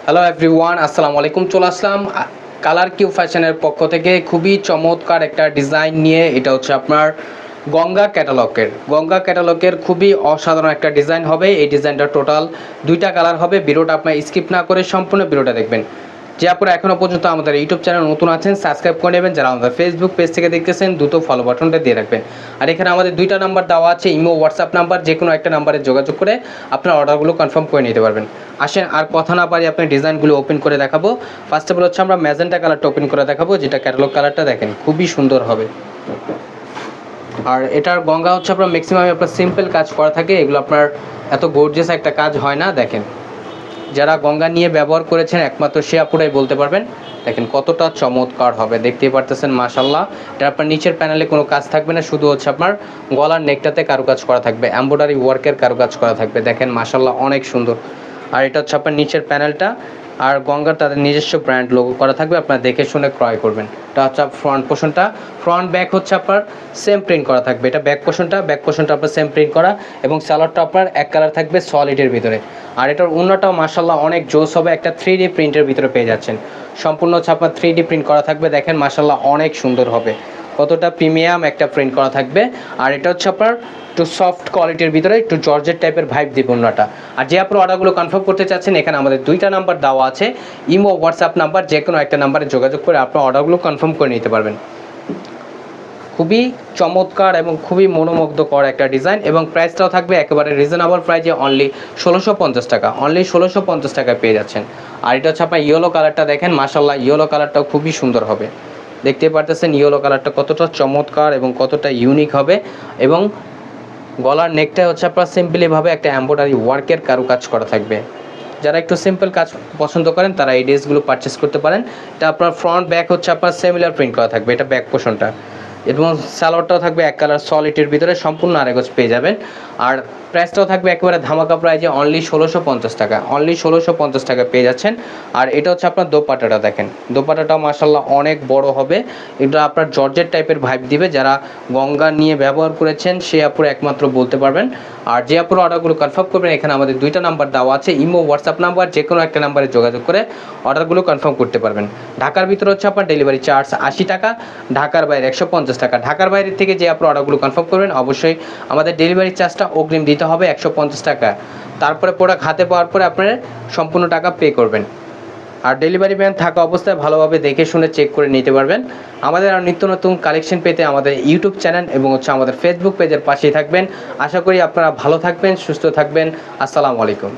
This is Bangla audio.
হ্যালো এভরিওয়ান, আসসালামু আলাইকুম। চলে আসলাম কালার কিউ ফ্যাশনের পক্ষ থেকে খুবই চমৎকার একটা ডিজাইন নিয়ে। এটা হচ্ছে আপনার গঙ্গা ক্যাটালগের খুবই অসাধারণ একটা ডিজাইন হবে। এই ডিজাইনটা টোটাল দুইটা কালার হবে। ভিডিওটা আপনার স্কিপ না করে সম্পূর্ণ ভিডিওটা দেখবেন। যে আপনারা এখনও পর্যন্ত আমাদের ইউটিউব চ্যানেল নতুন আছেন, সাবস্ক্রাইব করে নেবেন। যারা আমাদের ফেসবুক পেজ থেকে দেখতেছেন, দ্রুত ফলো বাটনটা দিয়ে রাখবেন। আর এখানে আমাদের দুইটা নাম্বার দেওয়া আছে, ইমো হোয়াটসঅ্যাপ নাম্বার। যে কোনো একটা নাম্বারে যোগাযোগ করে আপনার অর্ডারগুলো কনফার্ম করে নিতে পারবেন। আসেন আর কথা না পারি, আপনি ডিজাইনগুলো ওপেন করে দেখাবো। ফার্স্ট অফ অল হচ্ছে আমরা ম্যাজেন্টা কালারটা ওপেন করে দেখাবো, যেটা ক্যাটালগ কালারটা দেখেন খুবই সুন্দর হবে। আর এটার গঙ্গা হচ্ছে আপনার ম্যাক্সিমাম আপনার সিম্পল কাজ করা থাকে, এগুলো আপনার এত গর্জিয়াস একটা কাজ হয় না। দেখেন যারা গঙ্গা নিয়ে ব্যবহার করেছেন একমাত্র সে আপুরাই বলতে পারবেন। দেখেন কতটা চমৎকার হবে, দেখতেই পারতেছেন মাশাল্লাহ। এটা আপনার নিচের প্যানেলে কোনো কাজ থাকবে না, শুধু হচ্ছে আপনার গলার নেকটাতে কারুকাজ করা থাকবে, এমব্রয়ডারি ওয়ার্কের কারুকাজ করা থাকবে। দেখেন মাশাল্লাহ অনেক সুন্দর। আর এটা হচ্ছে আপনার নিচের প্যানেলটা। আর গঙ্গার তাদের নিজস্ব ব্র্যান্ড লোগো করা থাকবে, আপনারা দেখে শুনে ক্রয় করবেন। এটা হচ্ছে ফ্রন্ট পোর্শনটা। ফ্রন্ট ব্যাক হচ্ছে আপনার সেম প্রিন্ট করা থাকবে। এটা ব্যাক পোর্শনটা আপনার সেম প্রিন্ট করা, এবং সালোয়ারটা আপনার এক কালার থাকবে সলিডের ভিতরে। আর এটার অন্যটাও মাশাল্লাহ অনেক জোস হবে, একটা 3D প্রিন্টের ভিতরে পেয়ে যাচ্ছেন। সম্পূর্ণ হচ্ছে আপনার 3D প্রিন্ট করা থাকবে। দেখেন মাশাল্লাহ অনেক সুন্দর হবে, কতটা প্রিমিয়াম একটা প্রিন্ট করা থাকবে। আর এটা হচ্ছে আপনার একটু সফট কোয়ালিটির ভিতরে একটু জর্জেট টাইপের ভাইব দিবে অন্যটা। আর যে আপনার অর্ডারগুলো কনফার্ম করতে চাচ্ছেন, এখানে আমাদের দুইটা নাম্বার দেওয়া আছে, ইমো হোয়াটসঅ্যাপ নাম্বার। যে কোনো একটা নাম্বারে যোগাযোগ করে আপনার অর্ডারগুলো কনফার্ম করে নিতে পারবেন। খুবই চমৎকার এবং খুবই মনোমুগ্ধকর একটা ডিজাইন, এবং প্রাইসটাও থাকবে একেবারে রিজনেবল প্রাইসে, অনলি 1650 টাকা। অনলি 1650 টাকায় পেয়ে যাচ্ছেন। আর এটা হচ্ছে আপনার ইয়েলো কালারটা দেখেন মাশাল্লাহ, ইয়েলো কালারটাও খুবই সুন্দর হবে। দেখতে পারতেছেন ইয়েলো কালারটা কতটা চমৎকার এবং কতটা ইউনিক হবে। এবং গলার নেকটা হচ্ছে আপনার সিম্পলিভাবে একটা এমব্রয়ডারি ওয়ার্কের কারুকাজ করা থাকবে। যারা একটু সিম্পল কাজ পছন্দ করেন তারা এই ড্রেসগুলো পারচেস করতে পারেন। এটা আপনার ফ্রন্ট ব্যাক হচ্ছে আপনার সিমিলার প্রিন্ট করা থাকবে, এটা ব্যাক পোর্শনটা। এবং সালোয়ারটাও থাকবে এক কালার সলিডের ভিতরে, সম্পূর্ণ আরেকজ পেয়ে যাবেন। আর প্রাইসটাও থাকবে একেবারে ধামাকা প্রাইজে, অনলি 1650 টাকা। অনলি 1650 টাকা পেয়ে যাচ্ছেন। আর এটা হচ্ছে আপনার দোপাট্টাটা দেখেন, দোপাট্টাটাও মাশাল্লাহ অনেক বড় হবে। এটা আপনার জর্জেট টাইপের ভাইব দিবে। যারা গঙ্গা নিয়ে ব্যবহার করেছেন সে আপুরা একমাত্র বলতে পারবেন। আর যে আপুরা অর্ডারগুলো কনফার্ম করবেন, এখানে আমাদের দুইটা নাম্বার দেওয়া আছে, ইমো হোয়াটসঅ্যাপ নাম্বার। যে কোনো একটা নাম্বারে যোগাযোগ করে অর্ডারগুলো কনফার্ম করতে পারবেন। ঢাকার ভিতরে হচ্ছে আপনার ডেলিভারি চার্জ 80 টাকা, ঢাকার বাইরে 150 টাকা। ঢাকার বাইরে থেকে যে আপনার অর্ডারগুলো কনফার্ম করবেন, অবশ্যই আমাদের ডেলিভারি চার্জটা অগ্রিম দিতে হবে 150 টাকা। তারপরে প্রোডাক্ট হাতে পাওয়ার পরে আপনার সম্পূর্ণ টাকা পে করবেন। আর ডেলিভারি ম্যান থাকা অবস্থায় ভালোভাবে দেখে শুনে চেক করে নিতে পারবেন। আমাদের আর নিত্য নতুন কালেকশন পেতে আমাদের ইউটিউব চ্যানেল এবং হচ্ছে আমাদের ফেসবুক পেজের পাশেই থাকবেন। আশা করি আপনারা ভালো থাকবেন, সুস্থ থাকবেন। আসসালামু আলাইকুম।